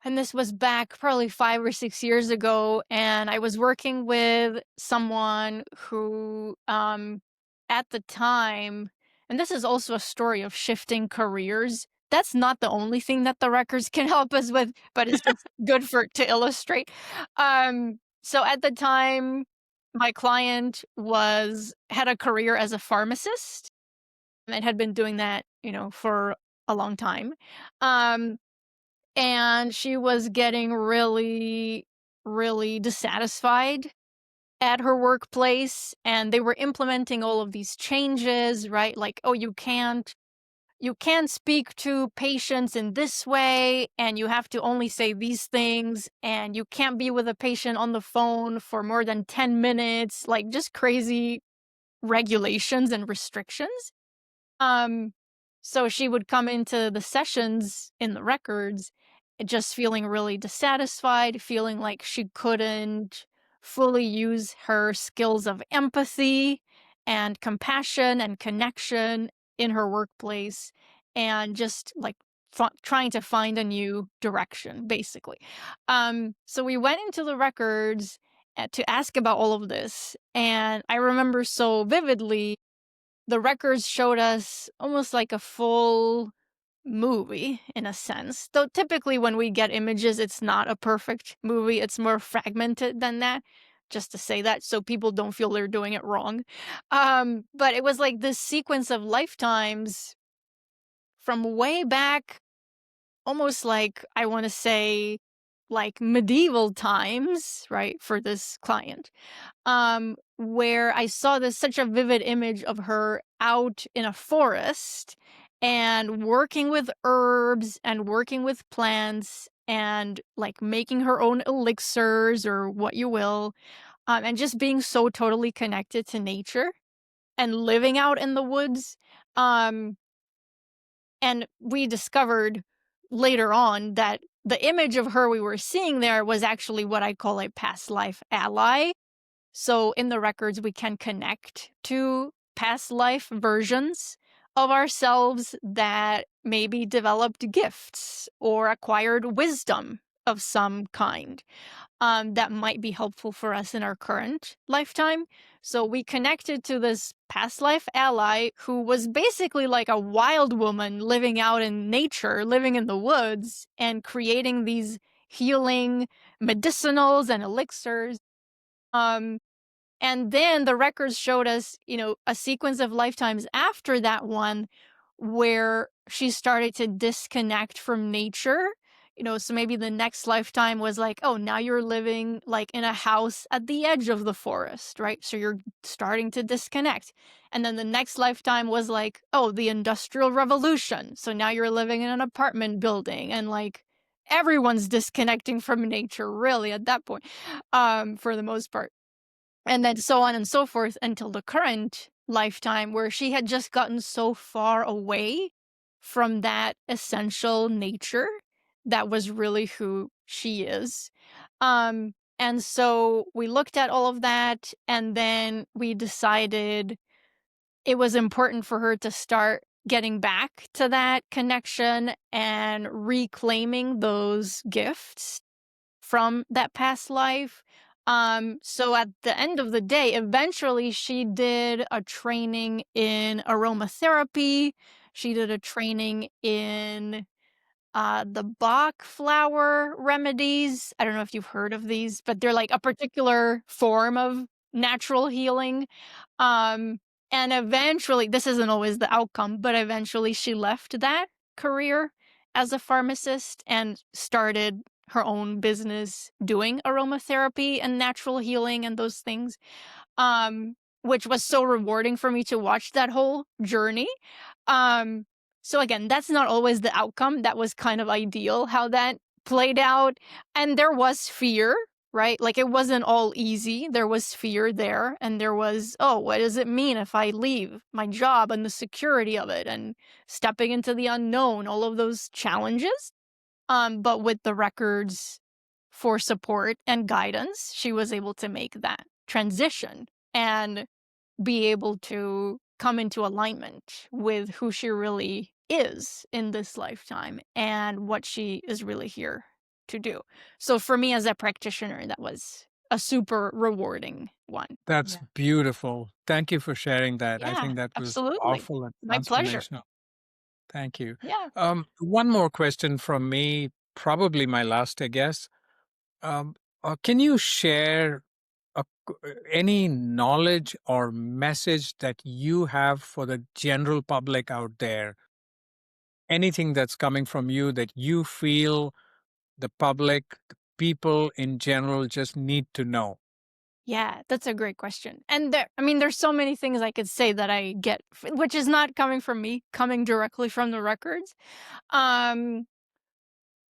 And this was back probably 5 or 6 years ago, and I was working with someone who, at the time, and this is also a story of shifting careers. That's not the only thing that the records can help us with, but it's just good to illustrate. So at the time, my client had a career as a pharmacist and had been doing that, for a long time. Um, and she was getting really, really dissatisfied at her workplace, and they were implementing all of these changes, right? Like, oh, you can't speak to patients in this way, and you have to only say these things, and you can't be with a patient on the phone for more than 10 minutes, like just crazy regulations and restrictions. Um, so she would come into the sessions in the records just feeling really dissatisfied, feeling like she couldn't fully use her skills of empathy and compassion and connection in her workplace, and just like trying to find a new direction, basically. So we went into the records to ask about all of this, and I remember so vividly the records showed us almost like a full movie in a sense. Though typically when we get images, it's not a perfect movie, it's more fragmented than that. Just to say that so people don't feel they're doing it wrong. But it was like this sequence of lifetimes from way back, almost like I want to say like medieval times, right, for this client, where I saw this such a vivid image of her out in a forest and working with herbs and working with plants and like making her own elixirs or what you will, and just being so totally connected to nature and living out in the woods. Um, and we discovered later on that the image of her we were seeing there was actually what I call a past life ally. So in the records, we can connect to past life versions of ourselves that maybe developed gifts or acquired wisdom of some kind, that might be helpful for us in our current lifetime. So we connected to this past life ally who was basically like a wild woman living out in nature, living in the woods, and creating these healing medicinals and elixirs. Um, and then the records showed us, a sequence of lifetimes after that one where she started to disconnect from nature. So maybe the next lifetime was like, oh, now you're living like in a house at the edge of the forest, right? So you're starting to disconnect. And then the next lifetime was like, oh, the Industrial Revolution. So now you're living in an apartment building and like everyone's disconnecting from nature really at that point, for the most part. And then so on and so forth until the current lifetime where she had just gotten so far away from that essential nature that was really who she is. And so we looked at all of that, and then we decided it was important for her to start getting back to that connection and reclaiming those gifts from that past life. So at the end of the day, eventually she did a training in aromatherapy. She did a training in the Bach flower remedies. I don't know if you've heard of these, but they're like a particular form of natural healing. Um, and eventually, this isn't always the outcome, but eventually she left that career as a pharmacist and started her own business doing aromatherapy and natural healing and those things, which was so rewarding for me to watch that whole journey. Um, so again, that's not always the outcome. That was kind of ideal how that played out. And there was fear, right? Like it wasn't all easy. There was fear there. And there was, oh, what does it mean if I leave my job and the security of it and stepping into the unknown, all of those challenges. But with the records for support and guidance, she was able to make that transition and be able to come into alignment with who she really is in this lifetime and what she is really here to do. So for me as a practitioner, that was a super rewarding one. That's Yeah. beautiful. Thank you for sharing that. I Yeah, think that was absolutely. powerful and My pleasure. transformational. Thank you. Yeah. One more question from me, probably my last, I guess. Um, can you share any knowledge or message that you have for the general public out there? Anything that's coming from you that you feel the public, the people in general just need to know? Yeah, that's a great question. And there's so many things I could say that I get, which is not coming from me, coming directly from the records. Um,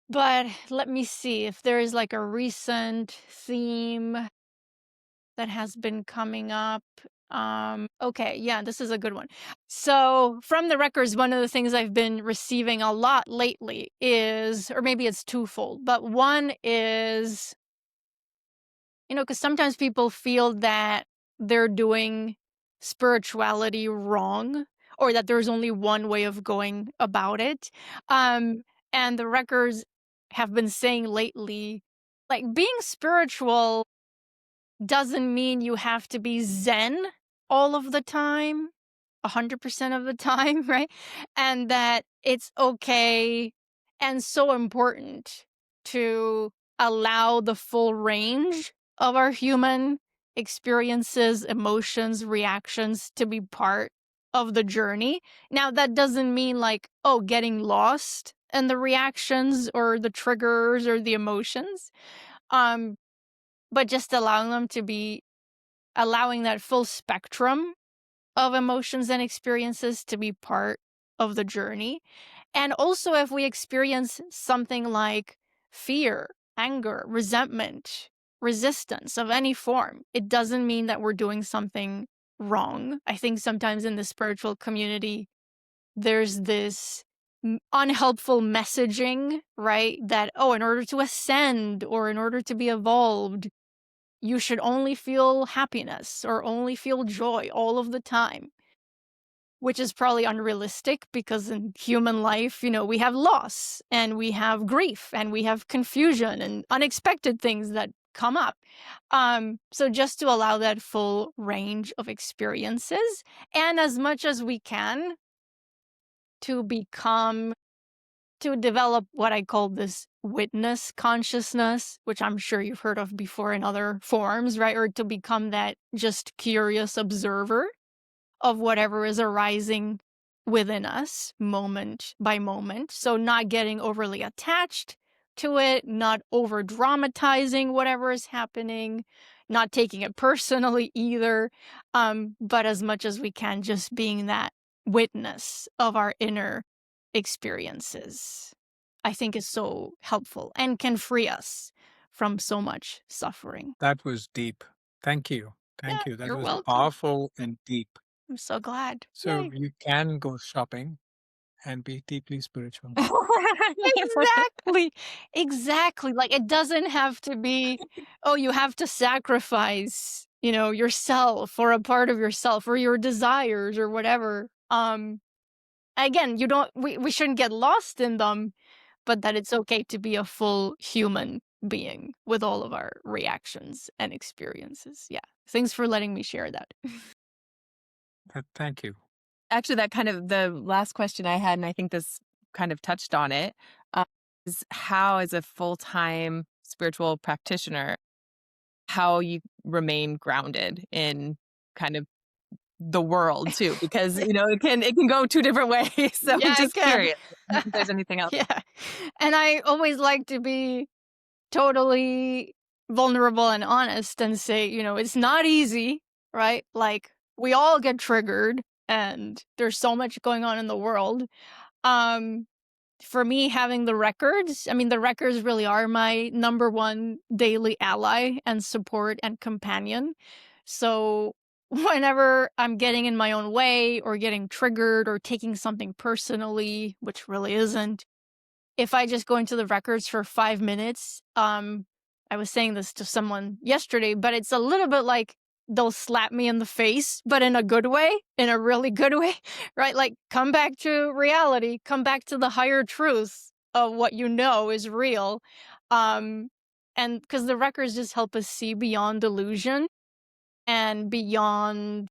but let me see if there is like a recent theme that has been coming up. Okay, yeah, this is a good one. So from the records, one of the things I've been receiving a lot lately is, or maybe it's twofold, but one is, because sometimes people feel that they're doing spirituality wrong or that there's only one way of going about it. And the records have been saying lately, like being spiritual doesn't mean you have to be zen all of the time, 100% of the time, right? And that it's okay and so important to allow the full range of our human experiences, emotions, reactions to be part of the journey. Now, that doesn't mean like, oh, getting lost in the reactions or the triggers or the emotions. But just allowing that full spectrum of emotions and experiences to be part of the journey. And also, if we experience something like fear, anger, resentment, resistance of any form, it doesn't mean that we're doing something wrong. I think sometimes in the spiritual community, there's this unhelpful messaging, right? That, oh, in order to ascend or in order to be evolved, you should only feel happiness or only feel joy all of the time, which is probably unrealistic because in human life, we have loss and we have grief and we have confusion and unexpected things that come up. So just to allow that full range of experiences and as much as we can to develop what I call this witness consciousness, which I'm sure you've heard of before in other forms, right? Or to become that just curious observer of whatever is arising within us moment by moment. So not getting overly attached to it, not over dramatizing whatever is happening, not taking it personally either. But as much as we can, just being that witness of our inner experiences, I think is so helpful and can free us from so much suffering. That was deep. Thank you. Yeah, Thank you. That you're was welcome. powerful and deep. I'm so glad. So Yay. you can go shopping and be deeply spiritual. Exactly. Exactly. Like it doesn't have to be, oh, you have to sacrifice, yourself or a part of yourself or your desires or whatever. Again, we shouldn't get lost in them, but that it's okay to be a full human being with all of our reactions and experiences. Yeah. Thanks for letting me share that. Thank you. Actually, that kind of the last question I had, and I think this kind of touched on it, is how, as a full-time spiritual practitioner, how you remain grounded in kind of the world too, because it can go two different ways. So Yeah, I'm I just can. curious if there's anything else. Yeah. And I always like to be totally vulnerable and honest and say, it's not easy, right? Like we all get triggered and there's so much going on in the world. For me, having the records, the records really are my number one daily ally and support and companion. So whenever I'm getting in my own way or getting triggered or taking something personally, which really isn't, if I just go into the records for 5 minutes, I was saying this to someone yesterday, but it's a little bit like they'll slap me in the face, but in a good way, in a really good way, right? Like, come back to reality, come back to the higher truth of what you know is real. And because the records just help us see beyond illusion and beyond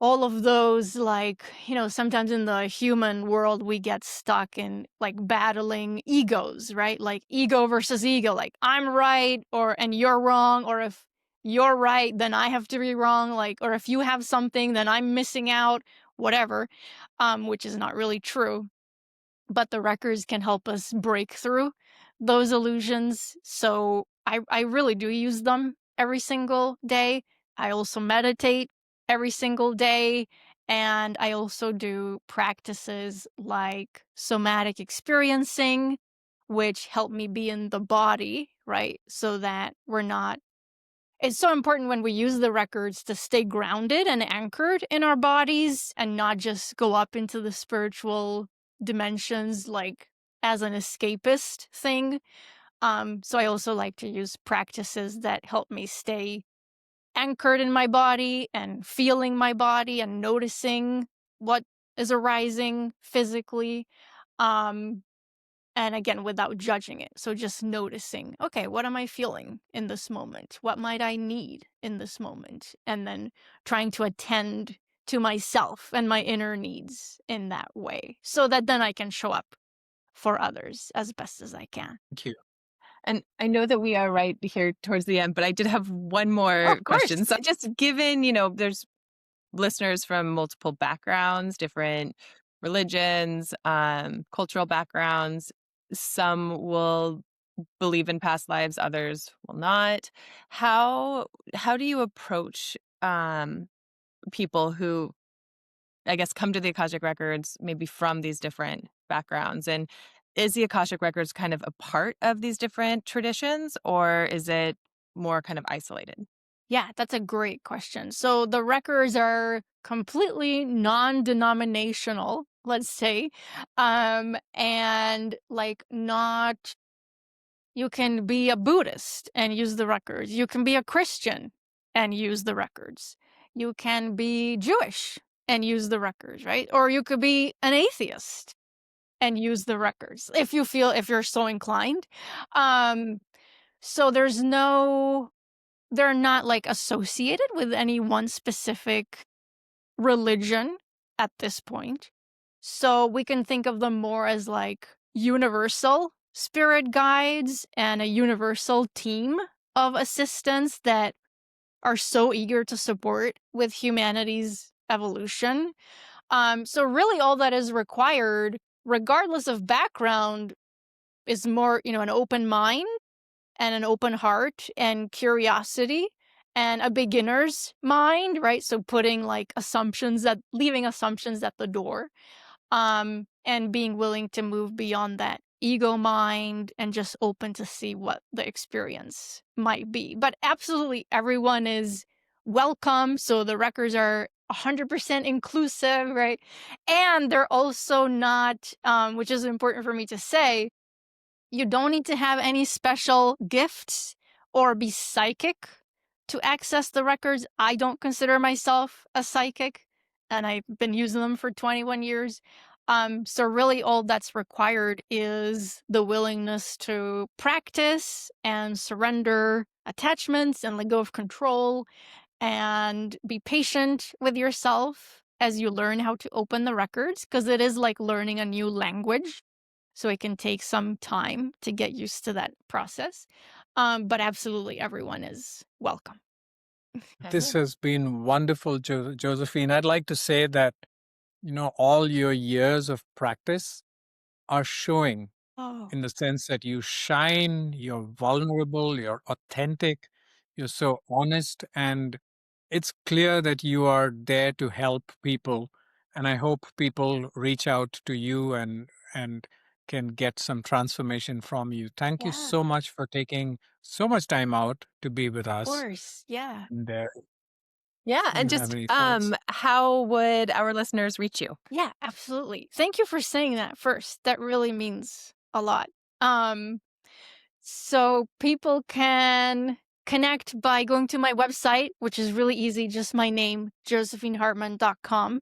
all of those, like, sometimes in the human world we get stuck in like battling egos, right? Like ego versus ego, like I'm right and you're wrong, or if you're right then I have to be wrong, like, or if you have something then I'm missing out, whatever, which is not really true. But the records can help us break through those illusions. So I really do use them every single day. I also meditate every single day. And I also do practices like somatic experiencing, which help me be in the body, right? So that we're not. It's so important when we use the records to stay grounded and anchored in our bodies and not just go up into the spiritual dimensions like as an escapist thing. So I also like to use practices that help me stay anchored in my body and feeling my body and noticing what is arising physically. Um, and again, without judging it. So just noticing, okay, what am I feeling in this moment? What might I need in this moment? And then trying to attend to myself and my inner needs in that way so that then I can show up for others as best as I can. Thank you. And I know that we are right here towards the end, but I did have one more Of course. question. So just given, there's listeners from multiple backgrounds, different religions, cultural backgrounds. Some will believe in past lives, others will not. How do you approach people who, I guess, come to the Akashic Records maybe from these different backgrounds? And is the Akashic Records kind of a part of these different traditions, or is it more kind of isolated? Yeah, that's a great question. So the records are completely non-denominational, let's say, and like not. You can be a Buddhist and use the records. You can be a Christian and use the records. You can be Jewish and use the records, right? Or you could be an atheist and use the records if you're so inclined. So they're not like associated with any one specific religion at this point. So we can think of them more as like universal spirit guides and a universal team of assistants that are so eager to support with humanity's evolution. So really all that is required, regardless of background, is more, an open mind and an open heart and curiosity and a beginner's mind, right? So putting like leaving assumptions at the door, and being willing to move beyond that ego mind and just open to see what the experience might be. But absolutely everyone is welcome. So the records are 100% inclusive, right? And they're also not, which is important for me to say, you don't need to have any special gifts or be psychic to access the records. I don't consider myself a psychic, and I've been using them for 21 years. So really all that's required is the willingness to practice and surrender attachments and let go of control and be patient with yourself as you learn how to open the records, because it is like learning a new language. So it can take some time to get used to that process. But absolutely everyone is welcome. This has been wonderful, Josephine. I'd like to say that, all your years of practice are showing Oh, in the sense that you shine, you're vulnerable, you're authentic, you're so honest, and it's clear that you are there to help people. And I hope people reach out to you and can get some transformation from you. Thank you yeah, so much for taking so much time out to be with of us. course. Yeah. And Yeah, you and have just any thoughts? how would our listeners reach you? Yeah, absolutely. Thank you for saying that first. That really means a lot. Um, so people can connect by going to my website, which is really easy, just my name, josephinehardman.com.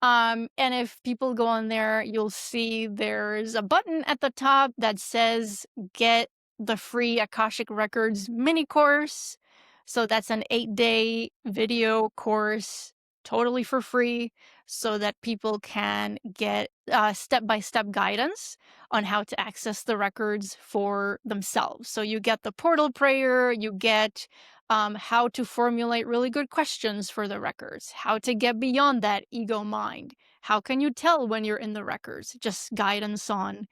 And if people go on there, you'll see there's a button at the top that says get the free Akashic Records mini course. So that's an 8-day video course, totally for free, so that people can get step-by-step guidance on how to access the records for themselves. So you get the portal prayer, you get how to formulate really good questions for the records, how to get beyond that ego mind, how can you tell when you're in the records, just guidance on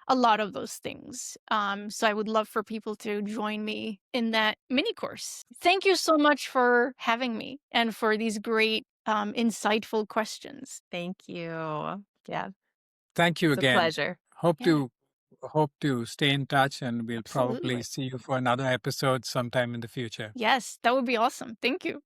a lot of those things. So I would love for people to join me in that mini course. Thank you so much for having me and for these great, insightful questions. Thank you. Yeah, Thank you it's a again. pleasure. Hope Yeah. to hope to stay in touch, and we'll probably Absolutely. see you for another episode sometime in the future. Yes, that would be awesome. Thank you.